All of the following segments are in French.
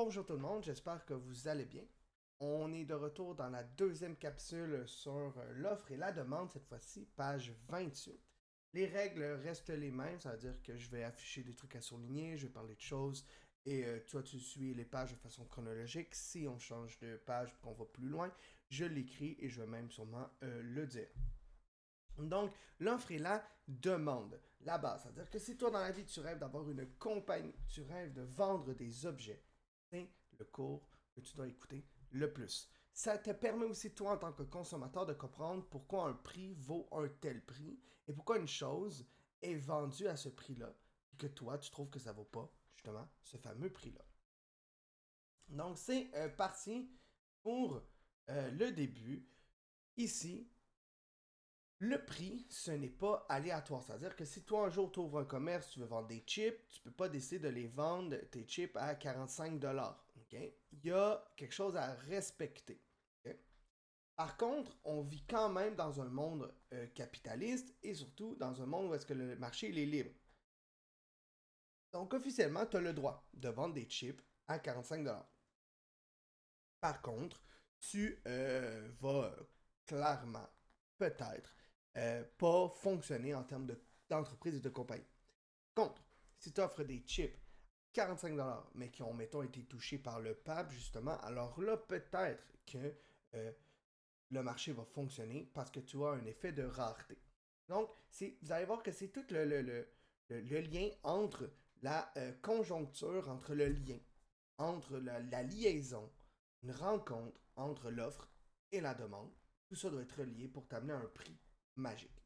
Bonjour tout le monde, j'espère que vous allez bien. On est de retour dans la deuxième capsule sur l'offre et la demande, cette fois-ci, page 28. Les règles restent les mêmes, ça veut dire que je vais afficher des trucs à surligner, je vais parler de choses et toi tu suis les pages de façon chronologique. Si on change de page et qu'on va plus loin, je l'écris et je vais même sûrement le dire. Donc, l'offre et la demande. La base, c'est-à-dire que si toi dans la vie tu rêves d'avoir une compagnie, tu rêves de vendre des objets, c'est le cours que tu dois écouter le plus. Ça te permet aussi, toi, en tant que consommateur, de comprendre pourquoi un prix vaut un tel prix et pourquoi une chose est vendue à ce prix-là et que toi, tu trouves que ça vaut pas, justement, ce fameux prix-là. Donc, c'est parti pour le début. Ici, le prix, ce n'est pas aléatoire. C'est-à-dire que si toi, un jour, tu ouvres un commerce, tu veux vendre des chips, tu ne peux pas décider de les vendre, tes chips, à 45 $. Okay? Il y a quelque chose à respecter. Okay? Par contre, on vit quand même dans un monde capitaliste et surtout dans un monde où est-ce que le marché il est libre. Donc, officiellement, tu as le droit de vendre des chips à 45 $. Par contre, tu vas clairement, peut-être, pas fonctionner en termes d'entreprise et de compagnie. Contre, si tu offres des chips 45 $, mais qui ont, mettons, été touchés par le PAP, justement, alors là, peut-être que euh, le marché va fonctionner parce que tu as un effet de rareté. Donc, vous allez voir que c'est tout le lien entre la conjoncture, entre le lien, entre la liaison, une rencontre entre l'offre et la demande. Tout ça doit être relié pour t'amener à un prix magique.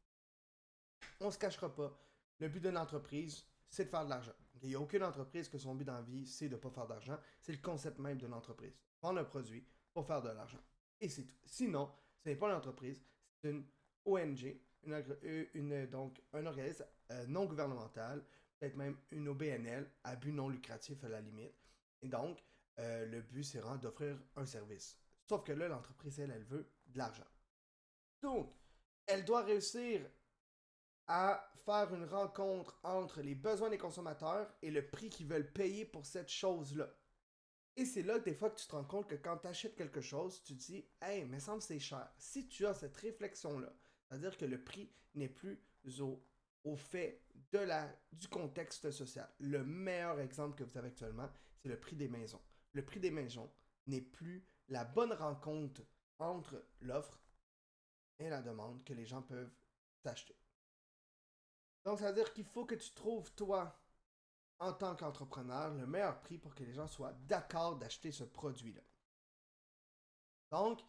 On ne se cachera pas. Le but d'une entreprise, c'est de faire de l'argent. Il n'y a aucune entreprise que son but dans la vie, c'est de ne pas faire d'argent. C'est le concept même d'une entreprise. Vendre un produit pour faire de l'argent. Et c'est tout. Sinon, ce n'est pas une entreprise, c'est une ONG, donc un organisme non gouvernemental, peut-être même une OBNL, à but non lucratif à la limite. Et donc, le but, c'est vraiment d'offrir un service. Sauf que là, l'entreprise, elle veut de l'argent. Donc, elle doit réussir à faire une rencontre entre les besoins des consommateurs et le prix qu'ils veulent payer pour cette chose-là. Et c'est là que des fois que tu te rends compte que quand tu achètes quelque chose, tu te dis hey, mais semble que c'est cher. Si tu as cette réflexion-là, c'est-à-dire que le prix n'est plus au fait du contexte social. Le meilleur exemple que vous avez actuellement, c'est le prix des maisons. Le prix des maisons n'est plus la bonne rencontre entre l'offre et la demande que les gens peuvent s'acheter. Donc, ça veut dire qu'il faut que tu trouves, toi, en tant qu'entrepreneur, le meilleur prix pour que les gens soient d'accord d'acheter ce produit-là. Donc,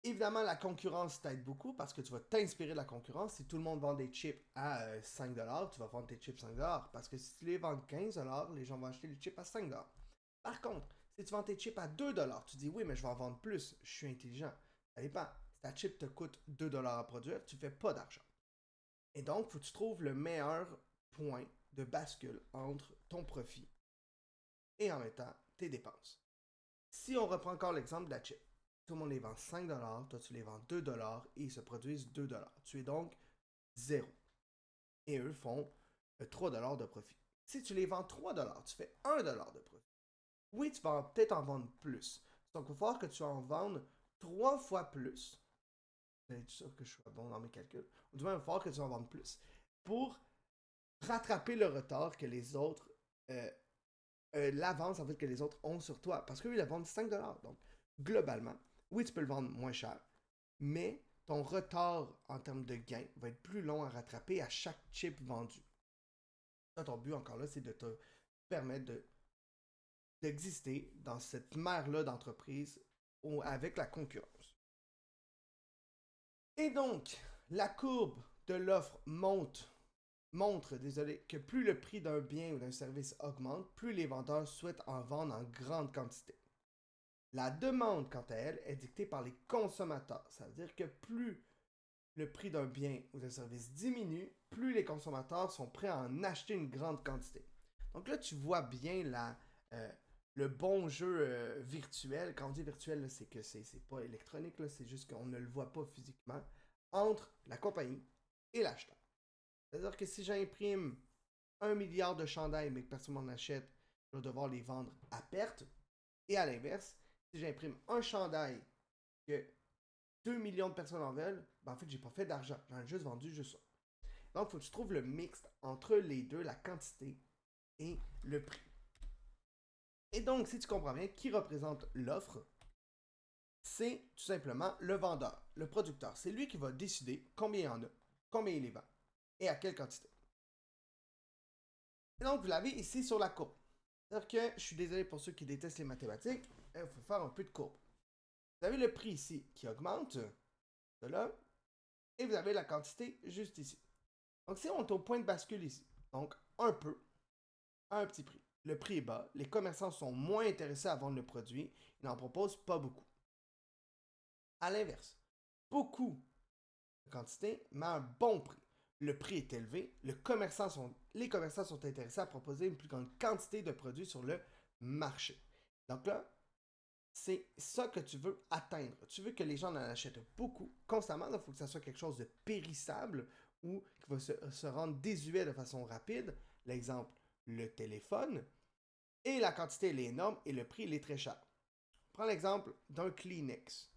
évidemment, la concurrence t'aide beaucoup parce que tu vas t'inspirer de la concurrence. Si tout le monde vend des chips à 5 $, tu vas vendre tes chips 5 $. Parce que si tu les vends 15 $, les gens vont acheter les chips à 5 $. Par contre, si tu vends tes chips à 2 $, tu dis oui, mais je vais en vendre plus. Je suis intelligent. Ça dépend. Si ta chip te coûte 2 $ à produire, tu ne fais pas d'argent. Et donc, il faut que tu trouves le meilleur point de bascule entre ton profit et en même temps tes dépenses. Si on reprend encore l'exemple de la chip, tout le monde les vend 5 $, toi tu les vends 2 $ et ils se produisent 2 $. Tu es donc zéro. Et eux font 3 $ de profit. Si tu les vends 3 $, tu fais 1 $ de profit. Oui, tu vas peut-être en vendre plus. Donc, il va falloir que tu en vendes 3 fois plus. C'est sûr que je sois bon dans mes calculs. Ou du moins, il va falloir que tu en vendes plus. Pour rattraper le retard que les autres, l'avance en fait que les autres ont sur toi. Parce qu'eux, ils la vendent 5 $. Donc, globalement, oui, tu peux le vendre moins cher, mais ton retard en termes de gain va être plus long à rattraper à chaque chip vendu. Ton but, encore là, c'est de te permettre d'exister dans cette mer-là d'entreprise avec la concurrence. Et donc, la courbe de l'offre montre, désolé, que plus le prix d'un bien ou d'un service augmente, plus les vendeurs souhaitent en vendre en grande quantité. La demande, quant à elle, est dictée par les consommateurs. Ça veut dire que plus le prix d'un bien ou d'un service diminue, plus les consommateurs sont prêts à en acheter une grande quantité. Donc là, tu vois bien le bon jeu virtuel. Quand on dit virtuel, c'est que c'est pas électronique, c'est juste qu'on ne le voit pas physiquement, entre la compagnie et l'acheteur. C'est-à-dire que si j'imprime 1 milliard de chandails mais que personne n'en achète, je vais devoir les vendre à perte. Et à l'inverse, si j'imprime un chandail que 2 millions de personnes en veulent, ben en fait, j'ai pas fait d'argent. J'en ai juste vendu juste ça. Donc, il faut que tu trouves le mix entre les deux, la quantité et le prix. Et donc, si tu comprends bien, qui représente l'offre, c'est tout simplement le vendeur, le producteur. C'est lui qui va décider combien il y en a, combien il les vend et à quelle quantité. Et donc, vous l'avez ici sur la courbe. C'est-à-dire que, je suis désolé pour ceux qui détestent les mathématiques, il faut faire un peu de courbe. Vous avez le prix ici qui augmente, de là, et vous avez la quantité juste ici. Donc, si on est au point de bascule ici, donc un peu, à un petit prix. Le prix est bas, les commerçants sont moins intéressés à vendre le produit, ils n'en proposent pas beaucoup. À l'inverse, beaucoup de quantité, mais à un bon prix. Le prix est élevé, les commerçants sont intéressés à proposer une plus grande quantité de produits sur le marché. Donc là, c'est ça que tu veux atteindre. Tu veux que les gens en achètent beaucoup, constamment. Il faut que ça soit quelque chose de périssable ou qui va se rendre désuet de façon rapide. L'exemple, le téléphone. Et la quantité, elle est énorme et le prix, il est très cher. Prends l'exemple d'un Kleenex.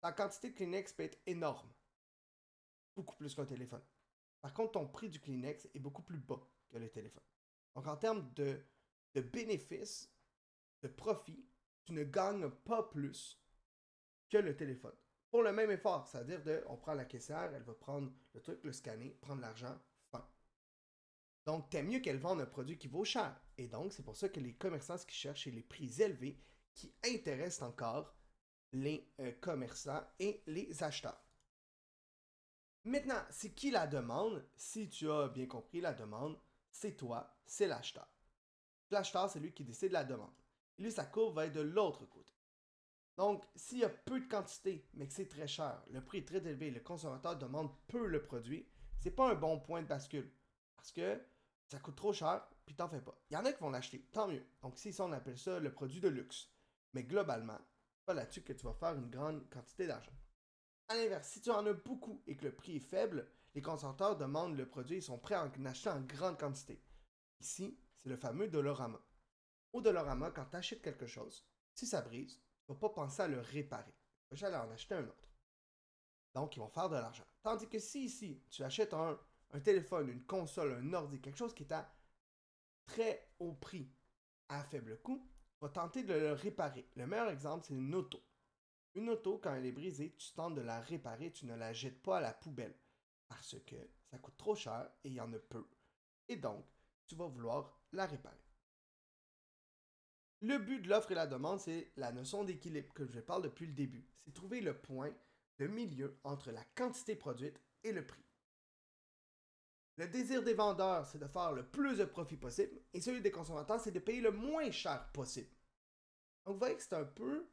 La quantité de Kleenex peut être énorme. Beaucoup plus qu'un téléphone. Par contre, ton prix du Kleenex est beaucoup plus bas que le téléphone. Donc, en termes de bénéfices, de profit, tu ne gagnes pas plus que le téléphone. Pour le même effort, c'est-à-dire on prend la caissière, elle va prendre le truc, le scanner, prendre l'argent, fin. Donc, t'aimes mieux qu'elle vende un produit qui vaut cher. Et donc, c'est pour ça que les commerçants, ce qu'ils cherchent, c'est les prix élevés qui intéressent encore les commerçants et les acheteurs. Maintenant, c'est qui la demande? Si tu as bien compris, la demande, c'est toi, c'est l'acheteur. L'acheteur, c'est lui qui décide de la demande. Et lui, sa courbe va être de l'autre côté. Donc, s'il y a peu de quantité, mais que c'est très cher, le prix est très élevé, le consommateur demande peu le produit, c'est pas un bon point de bascule. Parce que ça coûte trop cher, puis t'en fais pas. Il y en a qui vont l'acheter, tant mieux. Donc, si ça, on appelle ça le produit de luxe. Mais globalement, c'est pas là-dessus que tu vas faire une grande quantité d'argent. À l'inverse, si tu en as beaucoup et que le prix est faible, les consommateurs demandent le produit et sont prêts à en acheter en grande quantité. Ici, c'est le fameux Dolorama. Au Dolorama, quand tu achètes quelque chose, si ça brise, tu ne vas pas penser à le réparer. Tu vas aller en acheter un autre. Donc, ils vont faire de l'argent. Tandis que si ici, tu achètes un téléphone, une console, un ordi, quelque chose qui est à très haut prix, à faible coût, tu vas tenter de le réparer. Le meilleur exemple, c'est une auto. Une auto, quand elle est brisée, tu tentes de la réparer, tu ne la jettes pas à la poubelle. Parce que ça coûte trop cher et il y en a peu. Et donc, tu vas vouloir la réparer. Le but de l'offre et la demande, c'est la notion d'équilibre que je parle depuis le début. C'est trouver le point de milieu entre la quantité produite et le prix. Le désir des vendeurs, c'est de faire le plus de profit possible, et celui des consommateurs, c'est de payer le moins cher possible. Donc, vous voyez que c'est un peu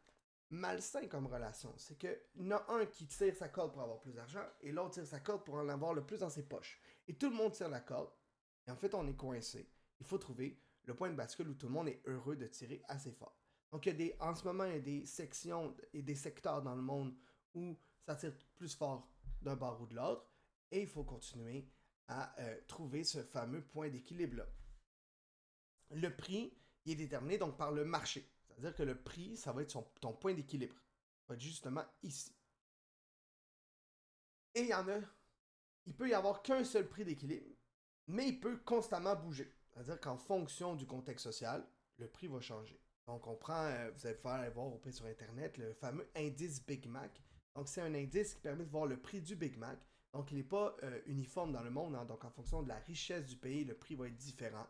malsain comme relation. C'est qu'il y en a un qui tire sa corde pour avoir plus d'argent, et l'autre tire sa corde pour en avoir le plus dans ses poches. Et tout le monde tire la corde, et en fait, on est coincé. Il faut trouver le point de bascule où tout le monde est heureux de tirer assez fort. Donc, en ce moment, il y a des sections et des secteurs dans le monde où ça tire plus fort d'un bord ou de l'autre, et il faut continuer à trouver ce fameux point d'équilibre-là. Le prix, il est déterminé donc par le marché. C'est-à-dire que le prix, ça va être ton point d'équilibre. Ça va être justement ici. Et il peut y avoir qu'un seul prix d'équilibre, mais il peut constamment bouger. C'est-à-dire qu'en fonction du contexte social, le prix va changer. Donc, on prend, vous allez pouvoir aller voir au prix sur Internet, le fameux indice Big Mac. Donc, c'est un indice qui permet de voir le prix du Big Mac. Donc, il n'est pas uniforme dans le monde. Hein. Donc, en fonction de la richesse du pays, le prix va être différent.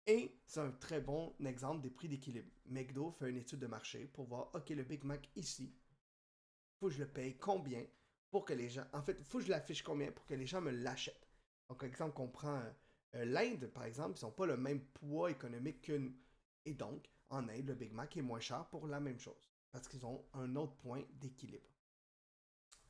Et c'est un très bon exemple des prix d'équilibre. McDo fait une étude de marché pour voir, OK, le Big Mac ici, il faut que je le paye combien pour que les gens... En fait, il faut que je l'affiche combien pour que les gens me l'achètent. Donc, par exemple, qu'on prend l'Inde, par exemple, ils n'ont pas le même poids économique que nous. Et donc, en Inde, le Big Mac est moins cher pour la même chose. Parce qu'ils ont un autre point d'équilibre.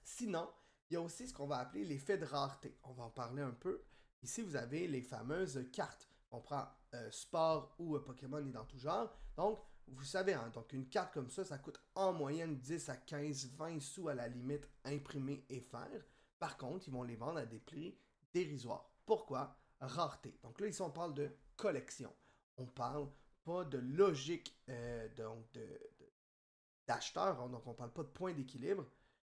Sinon, il y a aussi ce qu'on va appeler l'effet de rareté. On va en parler un peu. Ici, vous avez les fameuses cartes. On prend sport ou Pokémon et dans tout genre. Donc, vous savez, hein, donc une carte comme ça coûte en moyenne 10 à 15, 20 sous à la limite imprimer et faire. Par contre, ils vont les vendre à des prix dérisoires. Pourquoi? Rareté. Donc là, ici, on parle de collection. On parle pas de logique d'acheteurs, donc on ne parle pas de point d'équilibre,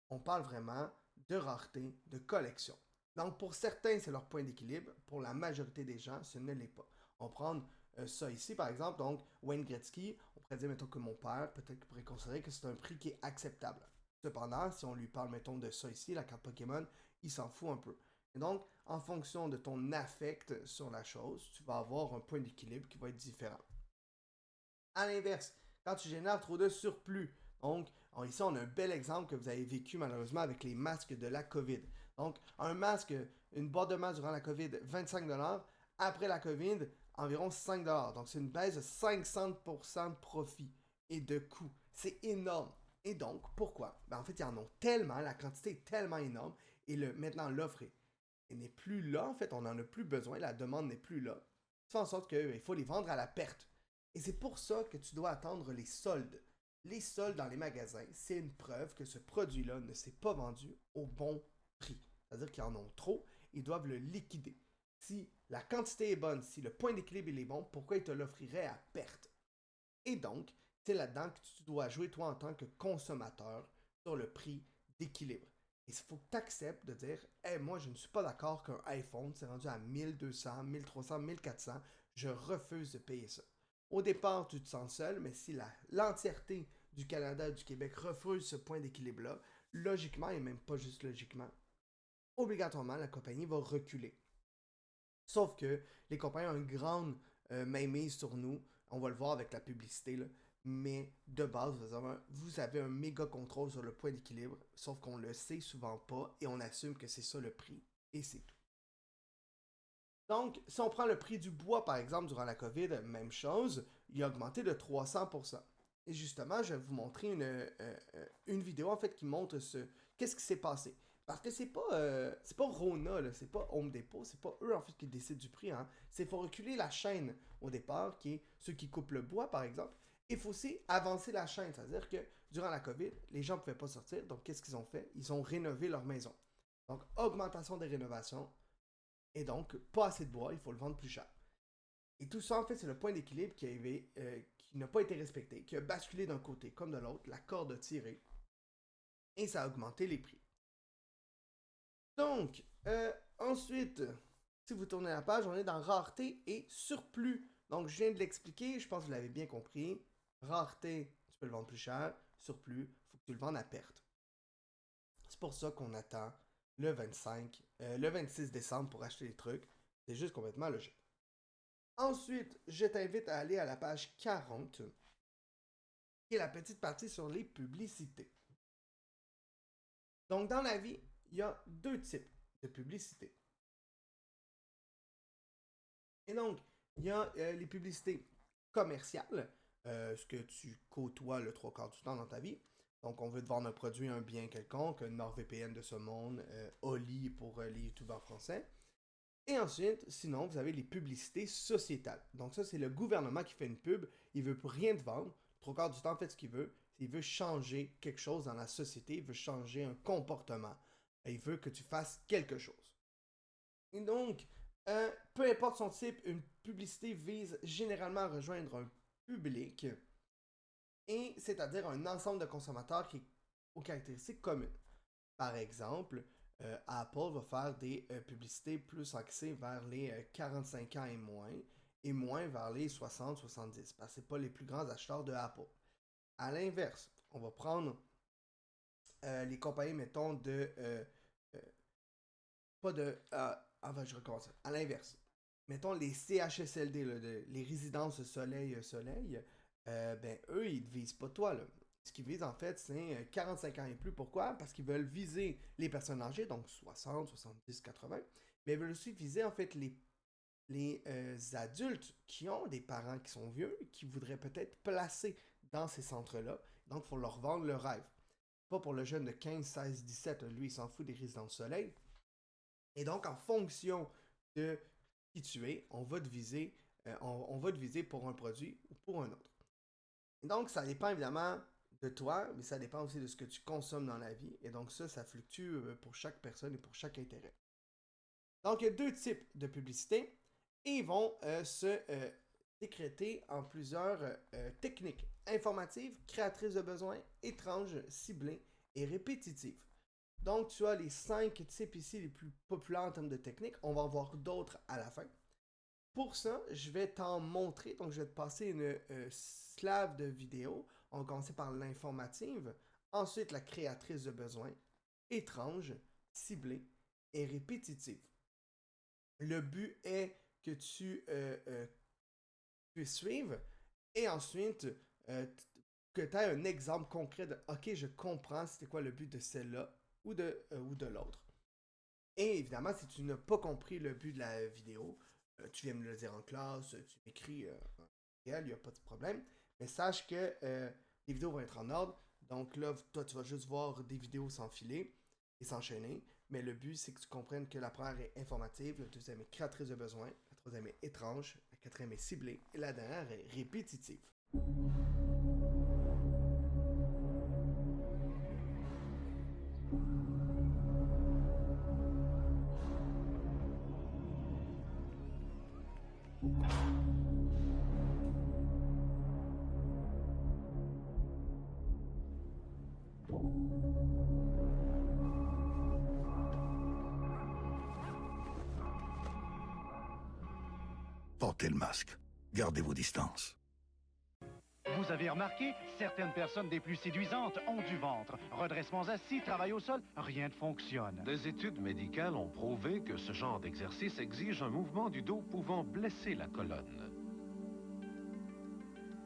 on parle vraiment de rareté, de collection. Donc pour certains, c'est leur point d'équilibre, pour la majorité des gens, ce ne l'est pas. On prend ça ici, par exemple, donc Wayne Gretzky, on pourrait dire, mettons que mon père, peut-être qu'il pourrait considérer que c'est un prix qui est acceptable. Cependant, si on lui parle, mettons, de ça ici, la carte Pokémon, il s'en fout un peu. Et donc, en fonction de ton affect sur la chose, tu vas avoir un point d'équilibre qui va être différent. À l'inverse, quand tu génères trop de surplus, donc ici on a un bel exemple que vous avez vécu malheureusement avec les masques de la COVID. Donc un masque, une boîte de masque durant la COVID, 25$, après la COVID, environ 5$. Donc c'est une baisse de 500% de profit et de coût. C'est énorme. Et donc, pourquoi? En fait, ils en ont tellement, la quantité est tellement énorme, et maintenant l'offre n'est plus là, en fait, on n'en a plus besoin, la demande n'est plus là. Ça fait en sorte qu'il faut les vendre à la perte. Et c'est pour ça que tu dois attendre les soldes. Les soldes dans les magasins, c'est une preuve que ce produit-là ne s'est pas vendu au bon prix. C'est-à-dire qu'ils en ont trop, ils doivent le liquider. Si la quantité est bonne, si le point d'équilibre est bon, pourquoi ils te l'offriraient à perte? Et donc, c'est là-dedans que tu dois jouer, toi, en tant que consommateur, sur le prix d'équilibre. Et il faut que tu acceptes de dire, hey, moi, je ne suis pas d'accord qu'un iPhone s'est rendu à 1200, 1300, 1400. Je refuse de payer ça. Au départ, tu te sens seul, mais si l'entièreté du Canada et du Québec refuse ce point d'équilibre-là, logiquement, et même pas juste logiquement, obligatoirement, la compagnie va reculer. Sauf que les compagnies ont une grande mainmise sur nous. On va le voir avec la publicité, là. Mais de base, vous avez un méga contrôle sur le point d'équilibre, sauf qu'on le sait souvent pas et on assume que c'est ça le prix. Et c'est tout. Donc, si on prend le prix du bois, par exemple, durant la COVID, même chose, il a augmenté de 300%. Et justement, je vais vous montrer une vidéo en fait qui montre qu'est-ce qui s'est passé. Parce que c'est pas Rona, là, c'est pas Home Depot, c'est pas eux en fait qui décident du prix. Hein. C'est faut reculer la chaîne au départ, qui est ceux qui coupent le bois par exemple. Il faut aussi avancer la chaîne, c'est-à-dire que durant la COVID, les gens ne pouvaient pas sortir, donc qu'est-ce qu'ils ont fait? Ils ont rénové leur maison. Donc augmentation des rénovations, et donc pas assez de bois, il faut le vendre plus cher. Et tout ça, en fait, c'est le point d'équilibre qui n'a pas été respecté, qui a basculé d'un côté comme de l'autre, la corde a tiré, et ça a augmenté les prix. Donc, ensuite, si vous tournez la page, on est dans rareté et surplus. Donc, je viens de l'expliquer, je pense que vous l'avez bien compris. Rareté, tu peux le vendre plus cher. Surplus, il faut que tu le vendes à perte. C'est pour ça qu'on attend le 26 décembre pour acheter les trucs. C'est juste complètement logique. Ensuite, je t'invite à aller à la page 40, qui est la petite partie sur les publicités. Donc, dans la vie, il y a deux types de publicités. Et donc, il y a les publicités commerciales, ce que tu côtoies le trois quarts du temps dans ta vie. Donc, on veut te vendre un produit, un bien quelconque, un NordVPN de ce monde, Oli pour les youtubeurs français. Et ensuite, sinon, vous avez les publicités sociétales. Donc ça, c'est le gouvernement qui fait une pub. Il veut rien te vendre. Trois quarts du temps, fait ce qu'il veut. Il veut changer quelque chose dans la société. Il veut changer un comportement. Il veut que tu fasses quelque chose. Et donc, peu importe son type, une publicité vise généralement à rejoindre un public, et c'est-à-dire un ensemble de consommateurs qui est aux caractéristiques communes. Par exemple, Apple va faire des publicités plus axées vers les 45 ans et moins vers les 60-70, parce que ce pas les plus grands acheteurs de Apple. À l'inverse, on va prendre les compagnies, mettons, pas de... enfin, je recommence. À l'inverse, mettons les CHSLD, là, les résidences soleil, ben eux, ils ne visent pas toi, là. Ce qu'ils visent, en fait, c'est 45 ans et plus. Pourquoi? Parce qu'ils veulent viser les personnes âgées, donc 60, 70, 80, mais ils veulent aussi viser, en fait, les adultes qui ont des parents qui sont vieux, qui voudraient peut-être placer dans ces centres-là. Donc, il faut leur vendre le rêve. Pas pour le jeune de 15, 16, 17, lui, il s'en fout des résidences soleil. Et donc, en fonction de qui tu es, on va te viser, on va te viser pour un produit ou pour un autre. Et donc, ça dépend évidemment de toi, mais ça dépend aussi de ce que tu consommes dans la vie. Et donc, ça fluctue pour chaque personne et pour chaque intérêt. Donc, il y a deux types de publicité et ils vont se décréter en plusieurs techniques. informative, créatrice de besoins, étrange, ciblée et répétitive. Donc, tu as les 5 types ici les plus populaires en termes de technique. On va en voir d'autres à la fin. Pour ça, je vais t'en montrer. Donc, je vais te passer une slave de vidéo. On va commencer par l'informative. Ensuite, la créatrice de besoins, étrange, ciblée et répétitive. Le but est que tu puisses suivre et ensuite que tu aies un exemple concret de OK, je comprends c'était quoi le but de celle-là ou de l'autre. Et évidemment, si tu n'as pas compris le but de la vidéo, tu viens me le dire en classe, tu m'écris il n'y a pas de problème. Mais sache que les vidéos vont être en ordre. Donc là, toi, tu vas juste voir des vidéos s'enfiler et s'enchaîner. Mais le but, c'est que tu comprennes que la première est informative, la deuxième est créatrice de besoins, la troisième est étrange, la quatrième est ciblée et la dernière est répétitive. Portez le masque. Gardez vos distances. Vous avez remarqué, certaines personnes des plus séduisantes ont du ventre. Redressements assis, travail au sol, rien ne fonctionne. Des études médicales ont prouvé que ce genre d'exercice exige un mouvement du dos pouvant blesser la colonne.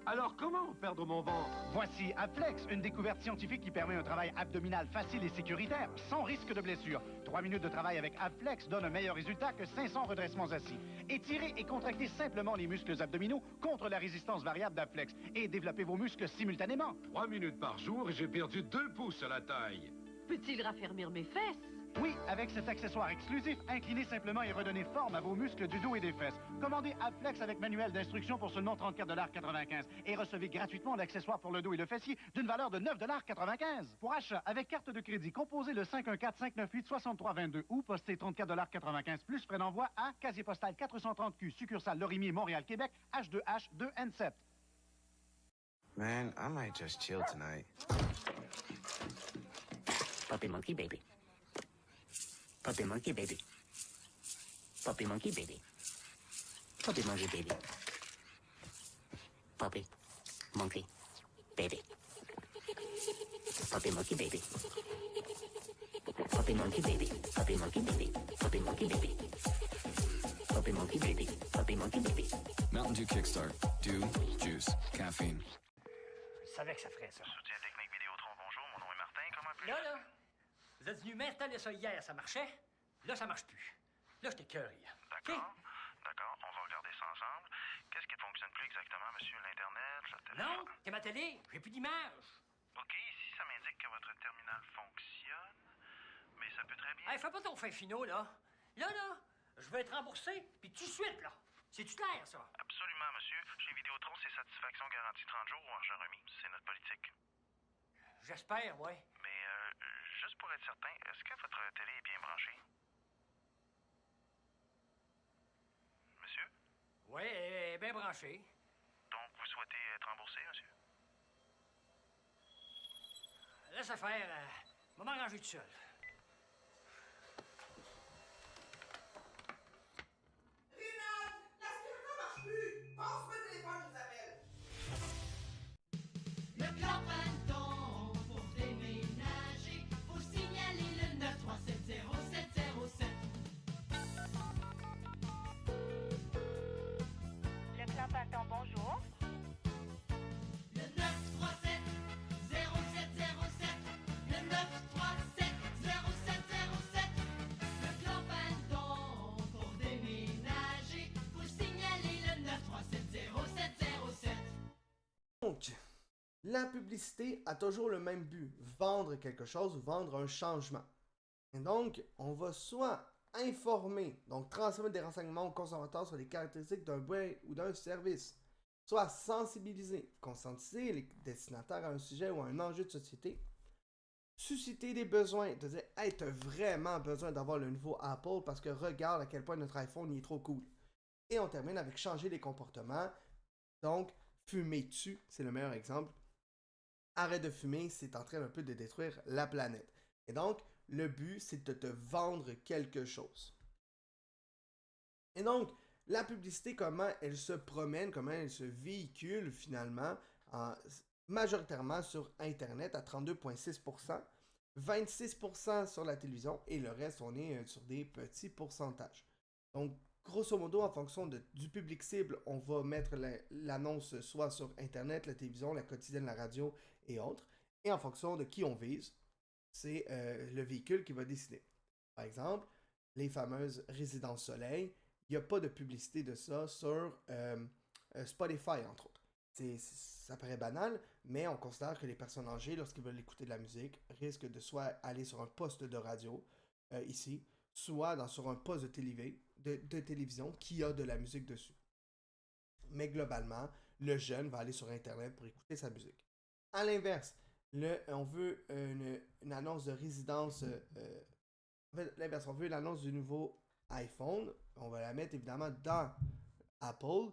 Alors comment perdre mon ventre? Voici Abflex, une découverte scientifique qui permet un travail abdominal facile et sécuritaire, sans risque de blessure. 3 minutes de travail avec Abflex donnent un meilleur résultat que 500 redressements assis. Étirez et contractez simplement les muscles abdominaux contre la résistance variable d'Abflex et développez vos muscles simultanément. 3 minutes par jour et j'ai perdu 2 pouces à la taille. Peut-il raffermir mes fesses? Oui, avec cet accessoire exclusif, inclinez simplement et redonnez forme à vos muscles du dos et des fesses. Commandez Abflex avec manuel d'instruction pour seulement 34,95 $ et recevez gratuitement l'accessoire pour le dos et le fessier d'une valeur de 9,95 $. Pour achat avec carte de crédit, composez le 514-598-6322 ou postez 34,95 $ plus frais d'envoi à casier postal 430Q, succursale Lorimier, Montréal, Québec, H2H2N7. Man, I might just chill tonight. Puppy monkey baby. Puppy monkey baby. Puppy monkey baby. Puppy monkey baby. Puppy monkey baby. Puppy monkey baby. Puppy monkey baby. Puppy monkey baby. Puppy monkey baby. Puppy monkey baby. Puppy monkey baby. Mountain Dew Kickstart. Dew, juice, caffeine. Je savais que ça ferait ça. Soutien technique Vidéotron, bonjour. Mon nom est Martin. Comment puis-je... Là, vous êtes venu m'installer ça hier, ça marchait. Là, ça marche plus. Là, j'étais curieux. D'accord. D'accord, on va regarder ça ensemble. Qu'est-ce qui ne fonctionne plus exactement, monsieur? L'Internet, le téléphone? Non, c'est ma télé. J'ai plus d'image. OK, ici, ça m'indique que votre terminal fonctionne, mais ça peut très bien... Hey, fais pas ton fin finaux, là. Là, je vais être remboursé, puis tout de suite, là. C'est-tu clair, ça? Absolument, monsieur. Chez Vidéotron, c'est satisfaction garantie 30 jours ou argent remis. C'est notre politique. J'espère, ouais. Mais, juste pour être certain, est-ce que votre télé est bien branchée? Monsieur? Ouais, elle est bien branchée. Donc, vous souhaitez être remboursé, monsieur? Laisse faire. Je vais m'arranger tout seul. Rinald, l'aspirateur marche plus. Passe-moi le téléphone, je vous appelle. Le plan Printemps pour déménager, faut signaler le 9370707. Le plan Printemps, bonjour. Le 937 0707. Le 937 0707. Le plan Printemps pour déménager, faut signaler le 9370707. Donc, la publicité a toujours le même but, vendre quelque chose ou vendre un changement. Et donc, on va soit informer, donc transmettre des renseignements aux consommateurs sur les caractéristiques d'un bien ou d'un service, soit sensibiliser, conscientiser les destinataires à un sujet ou à un enjeu de société, susciter des besoins, de dire « Hey, t'as vraiment besoin d'avoir le nouveau Apple parce que regarde à quel point notre iPhone il est trop cool. » Et on termine avec changer les comportements, donc fumer tue, c'est le meilleur exemple. Arrête de fumer, c'est en train un peu de détruire la planète. Et donc, le but, c'est de te vendre quelque chose. Et donc, la publicité, comment elle se promène, comment elle se véhicule finalement, majoritairement sur Internet à 32,6%, 26% sur la télévision et le reste, on est sur des petits pourcentages. Donc, grosso modo, en fonction du public cible, on va mettre l'annonce soit sur Internet, la télévision, la quotidienne, la radio et autres. Et en fonction de qui on vise, c'est le véhicule qui va décider. Par exemple, les fameuses résidences soleil, il n'y a pas de publicité de ça sur Spotify, entre autres. Ça paraît banal, mais on considère que les personnes âgées, lorsqu'ils veulent écouter de la musique, risquent de soit aller sur un poste de radio, ici, soit sur un poste de télévision qui a de la musique dessus. Mais globalement, le jeune va aller sur Internet pour écouter sa musique. À l'inverse, on veut une annonce de résidence. L'inverse, on veut l'annonce du nouveau iPhone. On va la mettre évidemment dans Apple.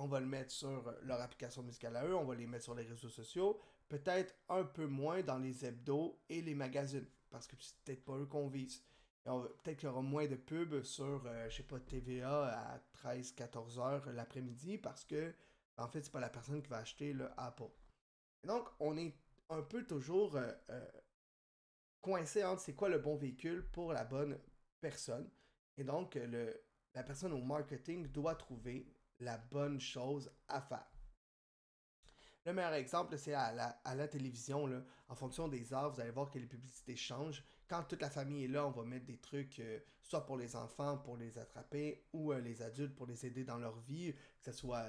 On va le mettre sur leur application musicale à eux. On va les mettre sur les réseaux sociaux. Peut-être un peu moins dans les hebdos et les magazines. Parce que c'est peut-être pas eux qu'on vise. Peut-être qu'il y aura moins de pubs sur, je sais pas, TVA à 13-14 heures l'après-midi. Parce que, en fait, c'est pas la personne qui va acheter le Apple. Et donc, on est un peu toujours coincé entre c'est quoi le bon véhicule pour la bonne personne. Et donc, la personne au marketing doit trouver la bonne chose à faire. Le meilleur exemple, c'est à la télévision. Là, en fonction des heures, vous allez voir que les publicités changent. Quand toute la famille est là, on va mettre des trucs, soit pour les enfants, pour les attraper, ou les adultes pour les aider dans leur vie, que ce soit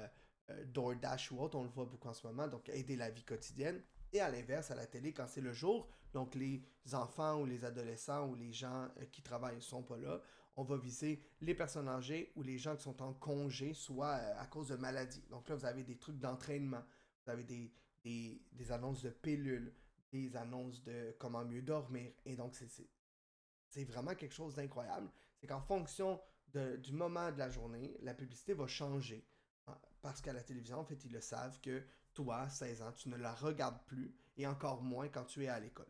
DoorDash ou autre, on le voit beaucoup en ce moment, donc aider la vie quotidienne. Et à l'inverse, à la télé, quand c'est le jour, donc les enfants ou les adolescents ou les gens qui travaillent ne sont pas là, on va viser les personnes âgées ou les gens qui sont en congé, soit à cause de maladies. Donc là, vous avez des trucs d'entraînement, vous avez des annonces de pilules, des annonces de comment mieux dormir. Et donc, c'est vraiment quelque chose d'incroyable. C'est qu'en fonction du moment de la journée, la publicité va changer. Parce qu'à la télévision, en fait, ils le savent que toi, 16 ans, tu ne la regardes plus, et encore moins quand tu es à l'école.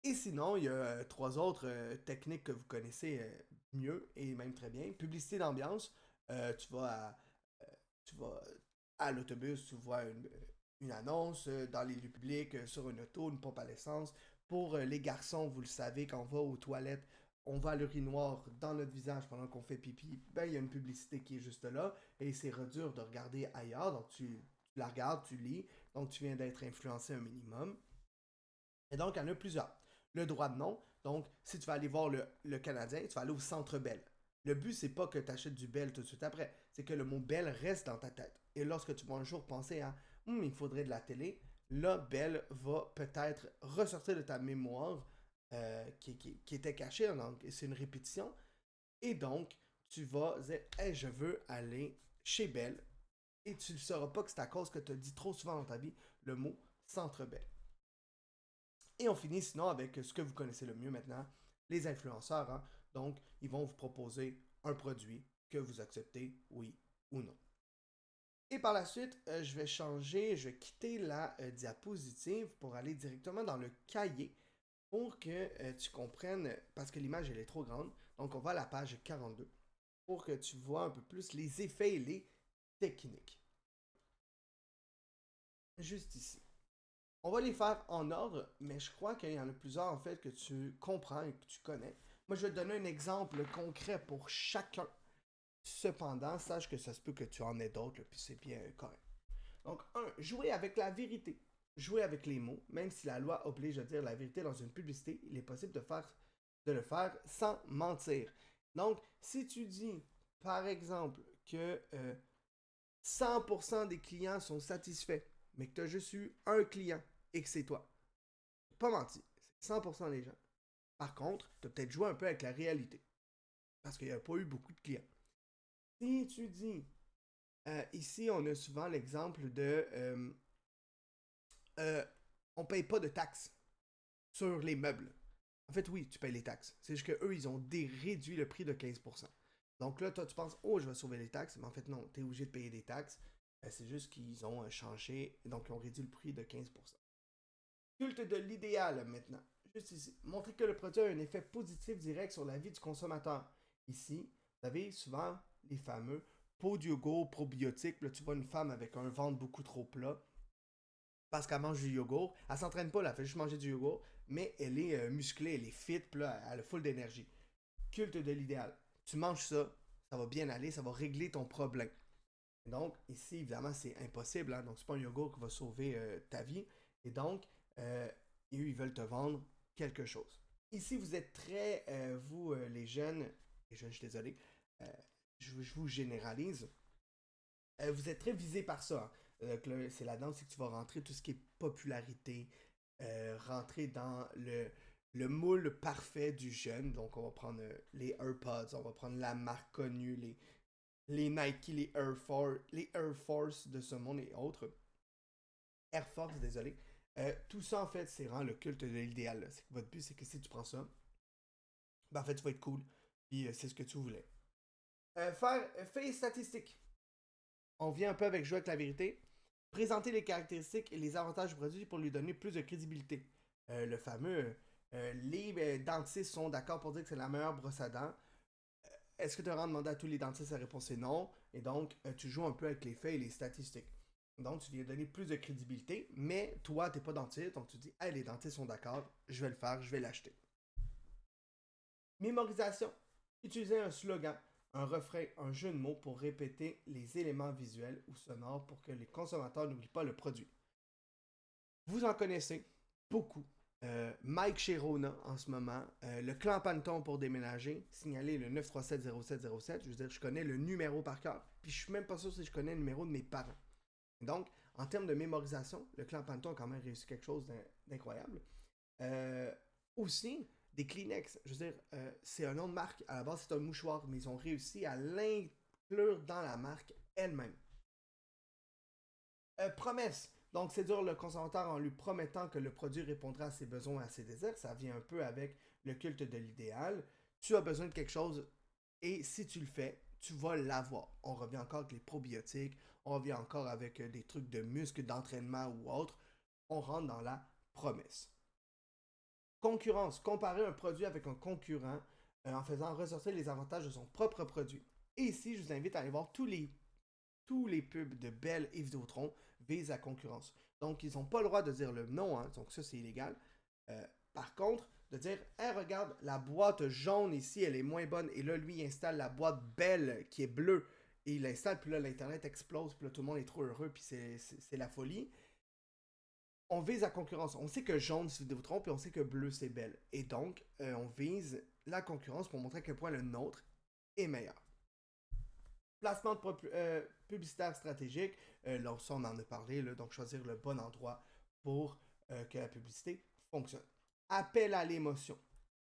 Et sinon, il y a 3 autres techniques que vous connaissez mieux, et même très bien. Publicité d'ambiance, tu vas à l'autobus, tu vois une annonce dans les lieux publics, sur une auto, une pompe à l'essence. Pour les garçons, vous le savez, quand on va aux toilettes, on va à l'urinoir dans notre visage pendant qu'on fait pipi, ben il y a une publicité qui est juste là, et c'est dur de regarder ailleurs, donc tu la regardes, tu lis, donc tu viens d'être influencé un minimum. Et donc, il y en a plusieurs. Le droit de nom, donc si tu vas aller voir le Canadien, tu vas aller au Centre Bell. Le but, c'est pas que tu achètes du Bell tout de suite après, c'est que le mot Bell reste dans ta tête. Et lorsque tu vas un jour penser à « il faudrait de la télé », là, Bell va peut-être ressortir de ta mémoire qui était caché, donc c'est une répétition. Et donc, tu vas dire « Hey, je veux aller chez Bell ». Et tu ne sauras pas que c'est à cause que tu as dit trop souvent dans ta vie le mot Centre Bell. Et on finit sinon avec ce que vous connaissez le mieux maintenant, les influenceurs. Hein? Donc, ils vont vous proposer un produit que vous acceptez, oui ou non. Et par la suite, je vais quitter la diapositive pour aller directement dans le cahier pour que tu comprennes, parce que l'image elle est trop grande. Donc on va à la page 42 pour que tu vois un peu plus les effets et les techniques. Juste ici. On va les faire en ordre, mais je crois qu'il y en a plusieurs en fait que tu comprends et que tu connais. Moi, je vais te donner un exemple concret pour chacun. Cependant, sache que ça se peut que tu en aies d'autres, puis c'est bien correct. Donc, 1. Jouer avec la vérité. Jouer avec les mots, même si la loi oblige à dire la vérité dans une publicité, il est possible de le faire sans mentir. Donc, si tu dis, par exemple, que 100% des clients sont satisfaits, mais que tu as juste eu un client et que c'est toi, pas menti, c'est 100% des gens. Par contre, tu as peut-être joué un peu avec la réalité, parce qu'il n'y a pas eu beaucoup de clients. Si tu dis, ici on a souvent l'exemple de on paye pas de taxes sur les meubles. En fait, oui, tu payes les taxes. C'est juste qu'eux, ils ont réduit le prix de 15%. Donc là, toi, tu penses, oh, je vais sauver les taxes. Mais en fait, non, tu es obligé de payer des taxes. C'est juste qu'ils ont changé, donc ils ont réduit le prix de 15%. Culte de l'idéal maintenant. Juste ici. Montrer que le produit a un effet positif direct sur la vie du consommateur. Ici, vous avez souvent les fameux pots de yogourt probiotiques. Là, tu vois une femme avec un ventre beaucoup trop plat parce qu'elle mange du yogourt. Elle s'entraîne pas, là, elle fait juste manger du yogourt, mais elle est musclée, elle est fit, puis là, elle a full d'énergie. Culte de l'idéal. Tu manges ça, ça va bien aller, ça va régler ton problème. Donc, ici, évidemment, c'est impossible. Hein? Donc, c'est pas un yogourt qui va sauver ta vie. Et donc, eux, ils veulent te vendre quelque chose. Ici, vous êtes très, vous, les jeunes, je suis désolé, je vous généralise, vous êtes très visés par ça. Hein? C'est là-dedans aussi que tu vas rentrer tout ce qui est popularité, rentrer dans le moule parfait du jeune. Donc, on va prendre les AirPods, on va prendre la marque connue, les Nike, les Air Force de ce monde et autres. Air Force, désolé. Tout ça, en fait, c'est vraiment le culte de l'idéal. C'est que votre but, c'est que si tu prends ça, ben, en fait, tu vas être cool. Puis c'est ce que tu voulais. Faire statistiques. On vient un peu avec jouer avec la vérité. Présenter les caractéristiques et les avantages du produit pour lui donner plus de crédibilité. Le fameux, les dentistes sont d'accord pour dire que c'est la meilleure brosse à dents. Est-ce que tu auras demandé à tous les dentistes? La réponse est non. Et donc, tu joues un peu avec les faits et les statistiques. Donc, tu viens donner plus de crédibilité, mais toi, tu n'es pas dentiste, donc tu dis, hey, les dentistes sont d'accord, je vais le faire, je vais l'acheter. Mémorisation. Utilisez un slogan, un refrain, un jeu de mots pour répéter les éléments visuels ou sonores pour que les consommateurs n'oublient pas le produit. Vous en connaissez beaucoup. Mike chez Rona en ce moment, le clan Panton pour déménager, signalez le 937-0707. Je veux dire, je connais le numéro par cœur, puis je suis même pas sûr si je connais le numéro de mes parents. Donc, en termes de mémorisation, le clan Panton a quand même réussi quelque chose d'incroyable. Aussi, des Kleenex. Je veux dire, c'est un nom de marque. À la base, c'est un mouchoir, mais ils ont réussi à l'inclure dans la marque elle-même. Promesse. Donc, séduire le consommateur en lui promettant que le produit répondra à ses besoins et à ses désirs. Ça vient un peu avec le culte de l'idéal. Tu as besoin de quelque chose et si tu le fais, tu vas l'avoir. On revient encore avec les probiotiques, on revient encore avec des trucs de muscles, d'entraînement ou autre. On rentre dans la promesse. Concurrence. Comparer un produit avec un concurrent en faisant ressortir les avantages de son propre produit. Et ici, je vous invite à aller voir tous les pubs de Bell et Vidéotron visent la concurrence. Donc, ils n'ont pas le droit de dire le nom, hein, donc ça, c'est illégal. Par contre, de dire, hey, regarde, la boîte jaune ici, elle est moins bonne. Et là, lui, il installe la boîte Bell qui est bleue. Et il l'installe, puis là, l'Internet explose, puis là, tout le monde est trop heureux, puis c'est la folie. On vise la concurrence. On sait que jaune, c'est Vidéotron, puis on sait que bleu, c'est Bell. Et donc, on vise la concurrence pour montrer à quel point le nôtre est meilleur. Placement de publicitaire stratégique. Là, ça, on en a parlé, là, donc choisir le bon endroit pour que la publicité fonctionne. Appel à l'émotion.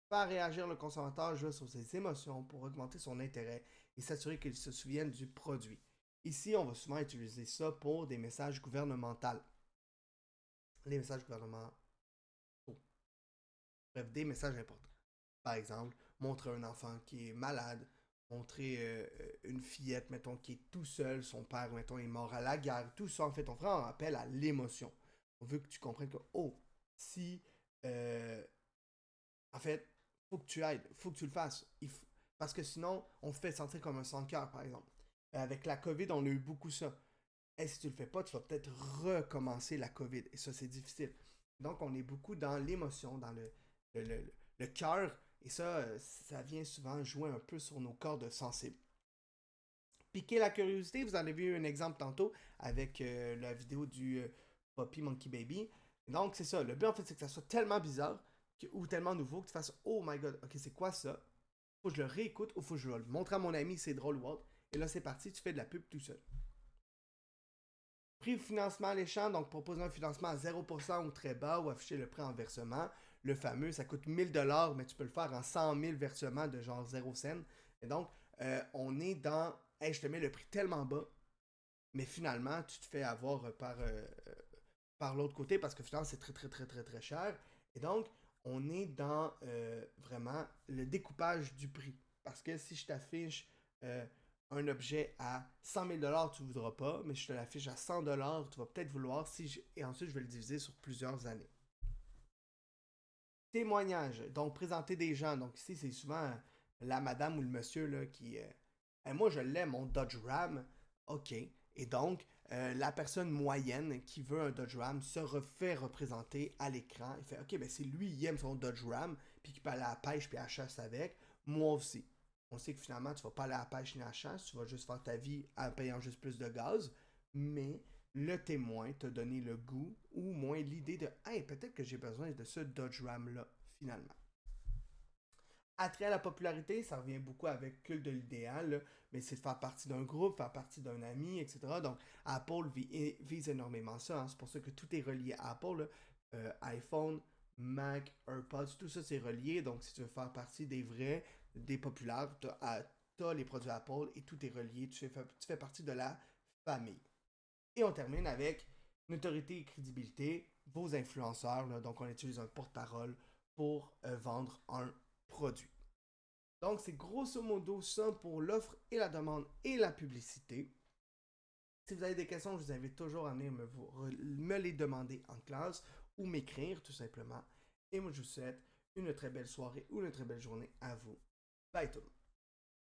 Faire réagir le consommateur, jouer sur ses émotions pour augmenter son intérêt et s'assurer qu'il se souvienne du produit. Ici, on va souvent utiliser ça pour des messages gouvernementaux. Les messages gouvernementaux. Bref, des messages importants. Par exemple, montrer un enfant qui est malade, montrer une fillette, mettons, qui est tout seul, son père, mettons, est mort à la guerre, tout ça, en fait, on fait un appel à l'émotion. On veut que tu comprennes que, oh, si, en fait, faut que tu aides, faut que tu le fasses. Parce que sinon, on te fait sentir comme un sans-cœur, par exemple. Avec la COVID, on a eu beaucoup ça. Et si tu le fais pas, tu vas peut-être recommencer la COVID. Et ça, c'est difficile. Donc, on est beaucoup dans l'émotion, dans le cœur. Et ça, ça vient souvent jouer un peu sur nos cordes sensibles. Piquer la curiosité, vous en avez vu un exemple tantôt avec la vidéo du Poppy Monkey Baby. Donc, c'est ça. Le but, en fait, c'est que ça soit tellement bizarre ou tellement nouveau que tu fasses « Oh my God, ok, c'est quoi ça? Faut que je le réécoute ou faut que je le montre à mon ami, c'est drôle ou autre. » Et là, c'est parti, tu fais de la pub tout seul. Prix de financement alléchant, donc proposer un financement à 0% ou très bas ou afficher le prix en versement. Le fameux, ça coûte 1000 $, mais tu peux le faire en 100 000 versements de genre 0 cent. Et donc, on est dans, hey, je te mets le prix tellement bas, mais finalement, tu te fais avoir par l'autre côté parce que finalement, c'est très, très, très, très, très cher. Et donc, on est dans vraiment le découpage du prix. Parce que si je t'affiche un objet à 100 000 $, tu ne voudras pas, mais je te l'affiche à 100 $, tu vas peut-être vouloir, et ensuite je vais le diviser sur plusieurs années. Témoignage, donc présenter des gens. Donc ici, c'est souvent la madame ou le monsieur là, qui... moi, je l'ai, mon Dodge Ram. OK. Et donc, la personne moyenne qui veut un Dodge Ram fait représenter à l'écran. Il fait, OK, ben c'est lui, il aime son Dodge Ram, puis qu'il peut aller à la pêche puis à la chasse avec. Moi aussi. On sait que finalement, tu vas pas aller à la pêche ni à la chasse, tu vas juste faire ta vie en payant juste plus de gaz. Mais le témoin t'a donné le goût ou moins l'idée de « Hey, peut-être que j'ai besoin de ce Dodge Ram-là, finalement. » Attrait à la popularité, ça revient beaucoup avec culte de l'idéal, mais c'est de faire partie d'un groupe, faire partie d'un ami, etc. Donc, Apple vise énormément ça. Hein. C'est pour ça que tout est relié à Apple. iPhone, Mac, AirPods, tout ça c'est relié. Donc, si tu veux faire partie des vrais, des populaires, tu as les produits Apple et tout est relié. Tu fais partie de la famille. Et on termine avec notoriété et crédibilité, vos influenceurs. Là, donc, on utilise un porte-parole pour vendre un produit. Donc, c'est grosso modo ça pour l'offre et la demande et la publicité. Si vous avez des questions, je vous invite toujours à venir me les demander en classe ou m'écrire tout simplement. Et moi, je vous souhaite une très belle soirée ou une très belle journée à vous. Bye tout le monde.